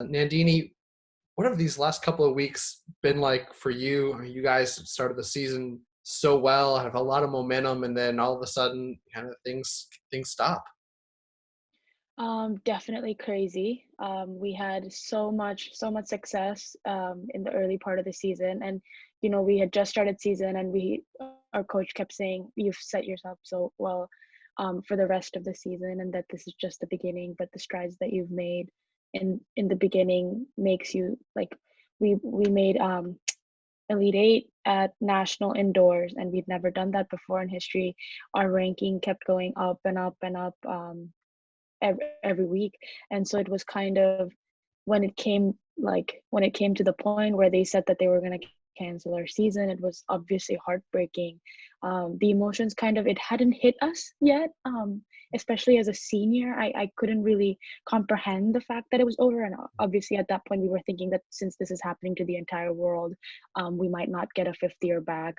Nandini, what have these last couple of weeks been like for you? I mean, you guys started the season so well, have a lot of momentum, and then all of a sudden, kind of things stop. Definitely crazy. We had so much success in the early part of the season, and we had just started season, and our coach kept saying, "You've set yourself so well for the rest of the season, and that this is just the beginning. But the strides that you've made in the beginning makes you like we made Elite Eight at national indoors, and we'd never done that before in history. Our ranking kept going up and up and up." Every week. And so it was kind of when it came to the point where they said that they were going to cancel our season, it was obviously heartbreaking. The emotions kind of it hadn't hit us yet. Especially as a senior, I couldn't really comprehend the fact that it was over. And obviously at that point we were thinking that since this is happening to the entire world, we might not get a fifth year back.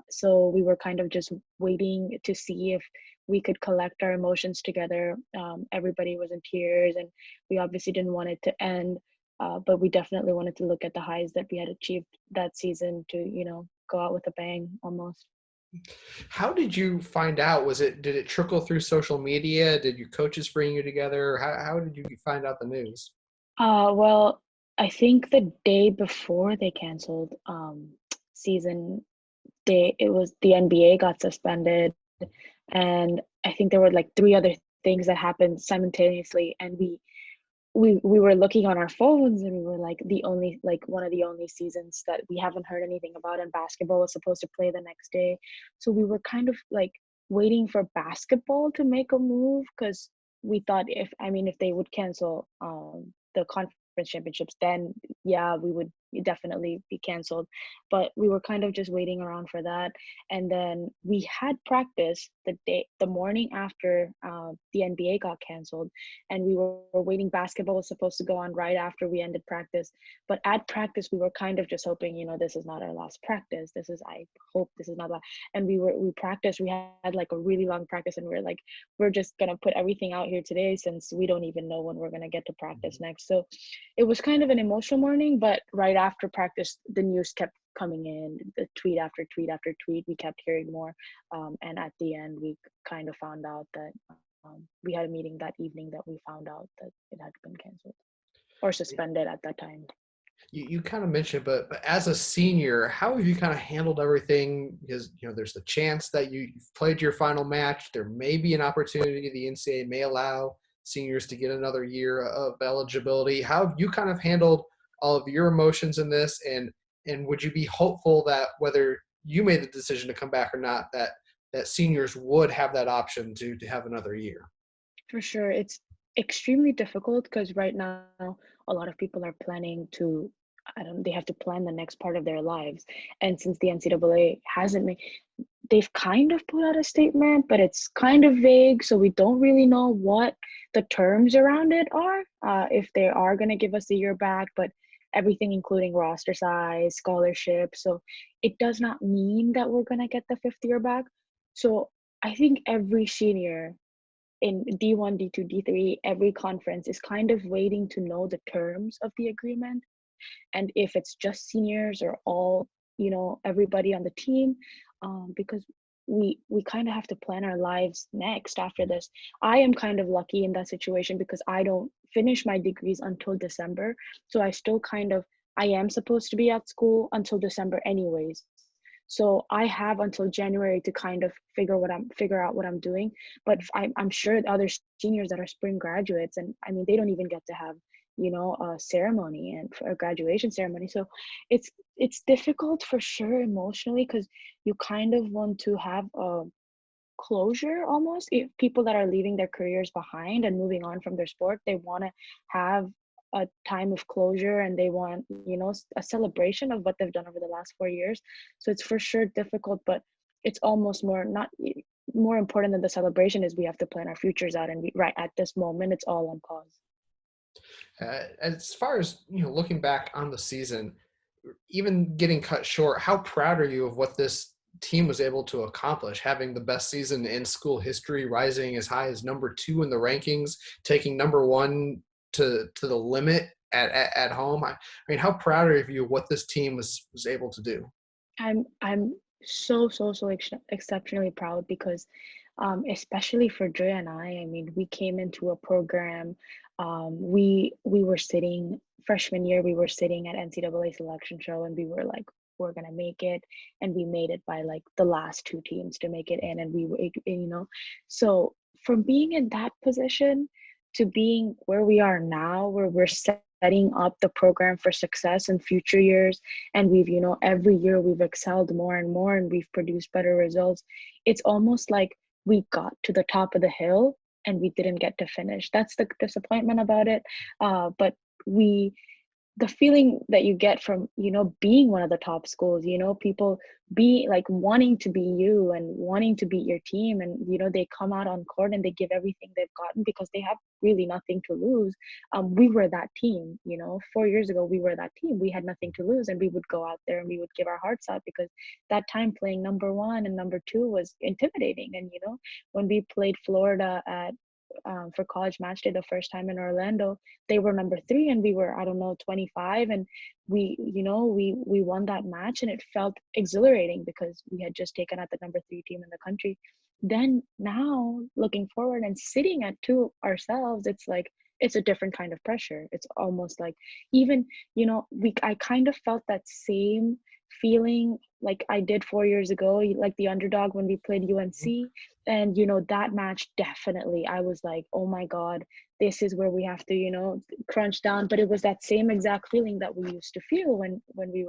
So we were kind of just waiting to see if we could collect our emotions together. Everybody was in tears, and we obviously didn't want it to end, but we definitely wanted to look at the highs that we had achieved that season to, go out with a bang almost. How did you find out? Did it trickle through social media? Did your coaches bring you together? How did you find out the news? Well, I think the day before they canceled season day, it was the NBA got suspended, and I think there were like three other things that happened simultaneously, and we were looking on our phones, and we were like one of the only seasons that we haven't heard anything about, and basketball was supposed to play the next day. So we were kind of like waiting for basketball to make a move, because we thought if they would cancel the conference championships, then yeah, we would definitely be canceled. But we were kind of just waiting around for that. And then we had practice the morning after the NBA got canceled, and we were waiting. Basketball was supposed to go on right after we ended practice, but at practice we were kind of just hoping, this is not our last practice. I hope this is not last. And we practiced. We had like a really long practice, and we are like, we're just gonna put everything out here today, since we don't even know when we're gonna get to practice next. So it was kind of an emotional morning. But right after practice, the news kept coming in, the tweet after tweet after tweet. We kept hearing more, and at the end we kind of found out that we had a meeting that evening that we found out that it had been canceled or suspended at that time. You kind of mentioned, but as a senior, how have you kind of handled everything? Because there's the chance that you've played your final match. There may be an opportunity the NCAA may allow seniors to get another year of eligibility. How have you kind of handled all of your emotions in this? And would you be hopeful that whether you made the decision to come back or not, that seniors would have that option to have another year? For sure, it's extremely difficult because right now a lot of people are planning to, I don't, they have to plan the next part of their lives. And since the NCAA hasn't made, they've kind of put out a statement, but it's kind of vague, so we don't really know what the terms around it are. If they are going to give us the year back, but everything including roster size, scholarship. So it does not mean that we're going to get the fifth year back. So I think every senior in D1, D2, D3, every conference is kind of waiting to know the terms of the agreement, and if it's just seniors or all, everybody on the team, because we kind of have to plan our lives next after this. I am kind of lucky in that situation because I don't finish my degrees until December, so I am supposed to be at school until December anyways. So I have until January to kind of figure out what I'm doing. But I'm sure the other seniors that are spring graduates, and I mean, they don't even get to have, a ceremony and a graduation ceremony. So it's difficult for sure emotionally, because you kind of want to have a closure almost. If people that are leaving their careers behind and moving on from their sport, they want to have a time of closure, and they want, a celebration of what they've done over the last 4 years. So it's for sure difficult, but it's almost more not more important than the celebration is we have to plan our futures out, and right at this moment it's all on pause. As far as looking back on the season, even getting cut short, how proud are you of what this team was able to accomplish, having the best season in school history, rising as high as number 2 in the rankings, taking number 1 to the limit at home. I mean, how proud are you of what this team was able to do? I'm exceptionally proud because, especially for Dre and I mean, we came into a program. We were sitting freshman year. We were sitting at NCAA selection show, and we were like, we're gonna make it, and we made it by like the last two teams to make it in, and we were, so from being in that position to being where we are now, where we're setting up the program for success in future years, and we've every year we've excelled more and more, and we've produced better results. It's almost like we got to the top of the hill and we didn't get to finish. That's the disappointment about it. But we the feeling that you get from being one of the top schools, people be like wanting to be you and wanting to beat your team, and they come out on court and they give everything they've gotten because they have really nothing to lose. We were that team. 4 years ago we were that team. We had nothing to lose, and we would go out there and we would give our hearts out, because that time playing number one and number two was intimidating. And when we played Florida at for college match day the first time in Orlando, they were number three and we were, I don't know, 25, and we won that match, and it felt exhilarating because we had just taken out the number three team in the country. Then now looking forward and sitting at two ourselves, it's like it's a different kind of pressure. It's almost like, even I kind of felt that same feeling like I did 4 years ago, like the underdog when we played UNC. And that match, definitely I was like, oh my god, this is where we have to crunch down. But it was that same exact feeling that we used to feel when we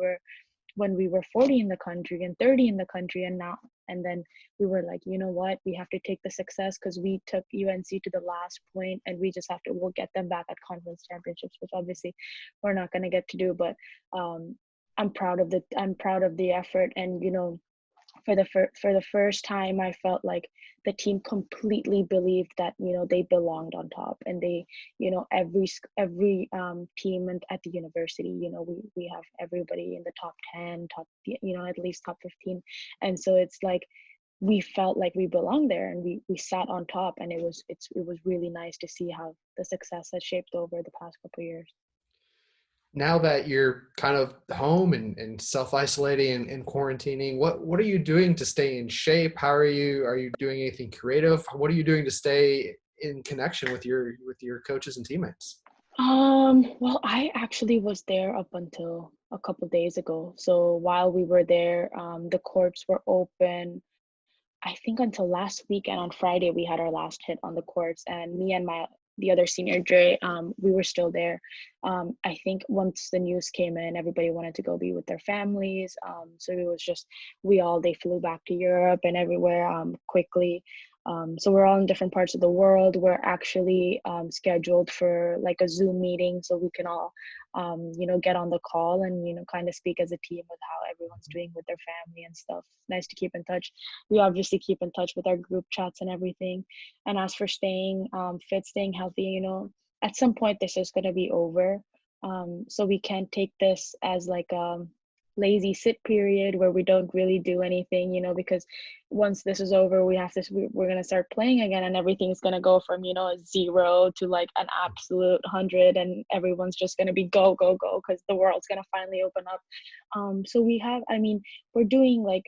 were 40 in the country and 30 in the country. And now, and then we were like, you know what, we have to take the success, because we took UNC to the last point, and we just have to, we'll get them back at conference championships, which obviously we're not going to get to do. But I'm proud of the effort. And for the first time, I felt like the team completely believed that they belonged on top, and they every team at the university, we have everybody in the top 10, top at least top 15. And so it's like we felt like we belonged there, and we sat on top, and it was really nice to see how the success has shaped over the past couple of years. Now that you're kind of home and self-isolating and quarantining, what are you doing to stay in shape? How are you doing anything creative? What are you doing to stay in connection with your coaches and teammates? Well, I actually was there up until a couple days ago. So while we were there, the courts were open. I think until last weekend on Friday, we had our last hit on the courts, and me and the other senior Dre, we were still there. I think once the news came in, everybody wanted to go be with their families. So it was just they flew back to Europe and everywhere quickly. So we're all in different parts of the world. We're actually scheduled for like a Zoom meeting, so we can all get on the call and kind of speak as a team with how everyone's doing with their family and stuff. Nice to keep in touch. We obviously keep in touch with our group chats and everything. And as for staying fit, staying healthy, at some point this is going to be over. So we can't take this as like a lazy sit period where we don't really do anything, because once this is over, we're going to start playing again, and everything's going to go from, a 0 to like an absolute 100, and everyone's just going to be go, go, go, because the world's going to finally open up. So we're doing like,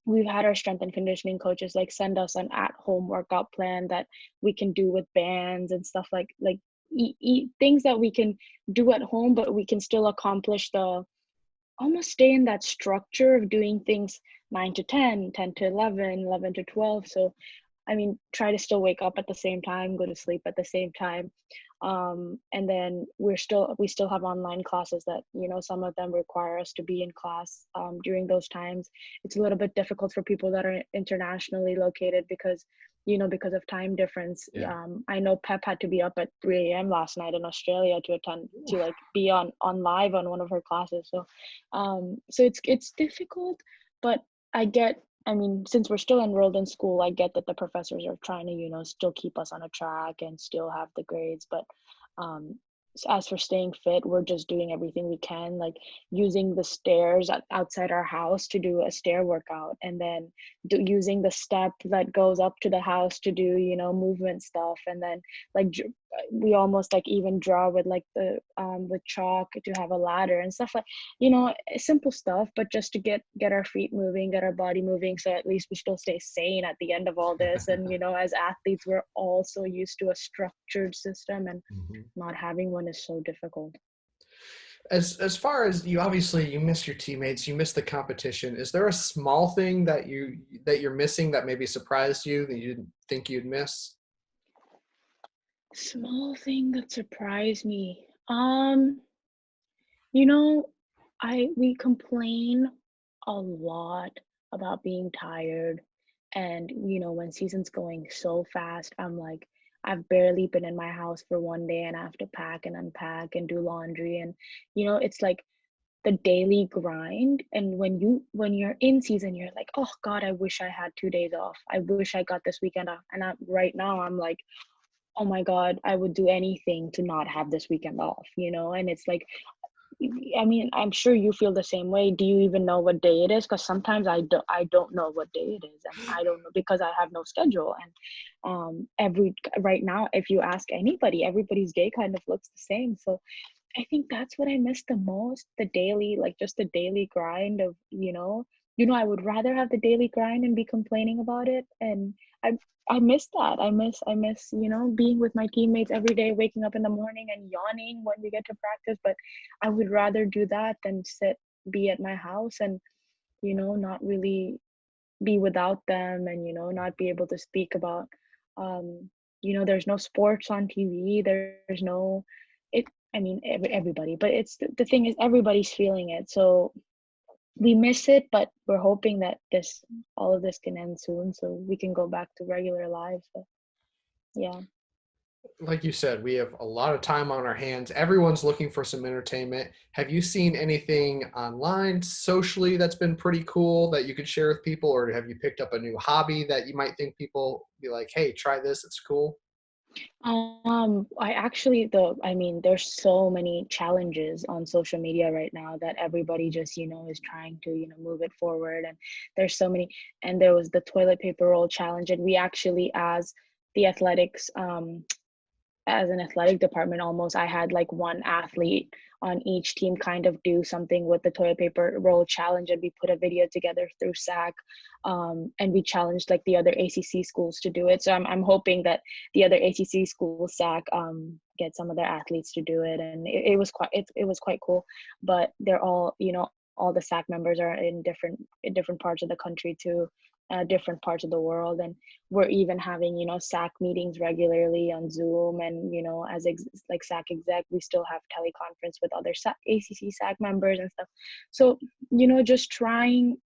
we've had our strength and conditioning coaches like send us an at-home workout plan that we can do with bands and stuff, like things that we can do at home, but we can still accomplish almost stay in that structure of doing things 9 to 10, 10 to 11, 11 to 12. So try to still wake up at the same time, go to sleep at the same time. And then we still have online classes that, some of them require us to be in class during those times. It's a little bit difficult for people that are internationally located because of time difference. Yeah. I know Pep had to be up at 3 a.m. last night in Australia to attend, to like be on live on one of her classes. So it's difficult, but since we're still enrolled in school, I get that the professors are trying to, still keep us on a track and still have the grades. But as for staying fit, we're just doing everything we can, like using the stairs outside our house to do a stair workout, and then using the step that goes up to the house to do, movement stuff, and then like we almost like even draw with like the with chalk to have a ladder and stuff like, simple stuff, but just to get our feet moving, get our body moving, so at least we still stay sane at the end of all this. And as athletes, we're all so used to a structured system, and Mhm. not having one is so difficult. As far as you, obviously you miss your teammates, you miss the competition. Is there a small thing that you're missing that maybe surprised you that you didn't think you'd miss? Small thing that surprised me. You know, I we complain a lot about being tired, and when season's going so fast, I'm like, I've barely been in my house for one day and I have to pack and unpack and do laundry. And it's like the daily grind. And when you're in season, you're like, oh God, I wish I had 2 days off. I wish I got this weekend off. And right now I'm like, oh my God, I would do anything to not have this weekend off, and it's like, I mean, I'm sure you feel the same way. Do you even know what day it is? Because sometimes I don't know what day it is, and I don't know because I have no schedule. And every right now, if you ask anybody, everybody's day kind of looks the same. So I think that's what I miss the most, the daily, like just the daily grind of, I would rather have the daily grind and be complaining about it. And I I miss that. I miss, being with my teammates every day, waking up in the morning and yawning when we get to practice. But I would rather do that than be at my house and, not really be without them, and, not be able to speak about, um, there's no sports on TV. There's no, it, I mean, everybody, but the thing is, everybody's feeling it. So we miss it, but we're hoping that all of this can end soon so we can go back to regular lives. But yeah. Like you said, we have a lot of time on our hands. Everyone's looking for some entertainment. Have you seen anything online, socially, that's been pretty cool that you could share with people? Or have you picked up a new hobby that you might think people be like, hey, try this, it's cool? I mean, there's so many challenges on social media right now that everybody just, is trying to, move it forward. And there's so many, and there was the toilet paper roll challenge. And we actually, as the athletics, as an athletic department, almost, I had like one athlete on each team kind of do something with the toilet paper roll challenge, and we put a video together through SAC, and we challenged like the other ACC schools to do it. So I'm hoping that the other ACC schools, SAC, get some of their athletes to do it. And it was quite cool. But they're all, all the SAC members are in different parts of the country too, different parts of the world. And we're even having, SAC meetings regularly on Zoom. And, as like SAC exec, we still have teleconference with other ACC SAC members and stuff. So, just trying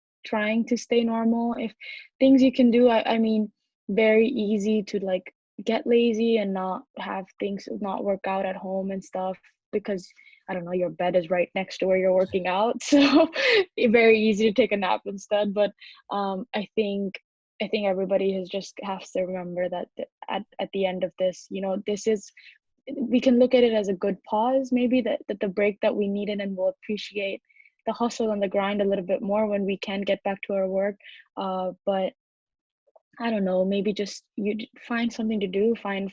to stay normal. If things you can do, I mean, very easy to like get lazy and not have things not work out at home and stuff, because I don't know, your bed is right next to where you're working out. So very easy to take a nap instead. But I think everybody has to remember that at the end of this, this is, we can look at it as a good pause, maybe that the break that we needed, and we'll appreciate the hustle and the grind a little bit more when we can get back to our work. But I don't know, maybe just find something to do, find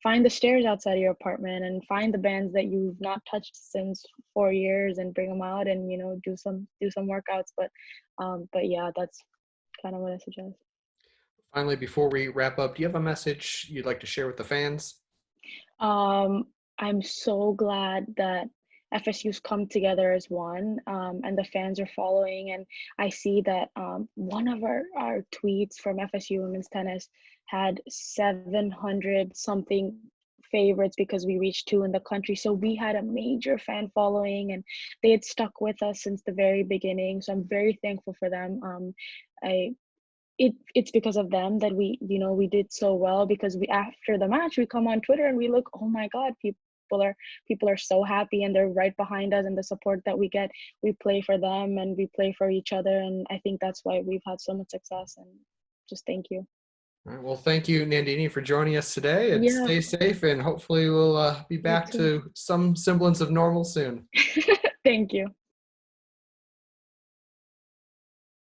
the stairs outside of your apartment, and find the bands that you've not touched since 4 years, and bring them out, and do some workouts. But yeah, that's kind of what I suggest. Finally, before we wrap up, do you have a message you'd like to share with the fans? Um, I'm so glad that FSU's come together as one, and the fans are following. And I see that one of our tweets from FSU Women's Tennis had 700 something favorites, because we reached two in the country. So we had a major fan following, and they had stuck with us since the very beginning. So I'm very thankful for them. I it's because of them that we did so well, because we, after the match, we come on Twitter and we look, oh my God, people are so happy, and they're right behind us, and the support that we get, we play for them and we play for each other. And I think that's why we've had so much success. And just thank you. All right, well, thank you, Nandini, for joining us today, and Yeah, stay safe. And hopefully, we'll be you back too. to some semblance of normal soon. Thank you.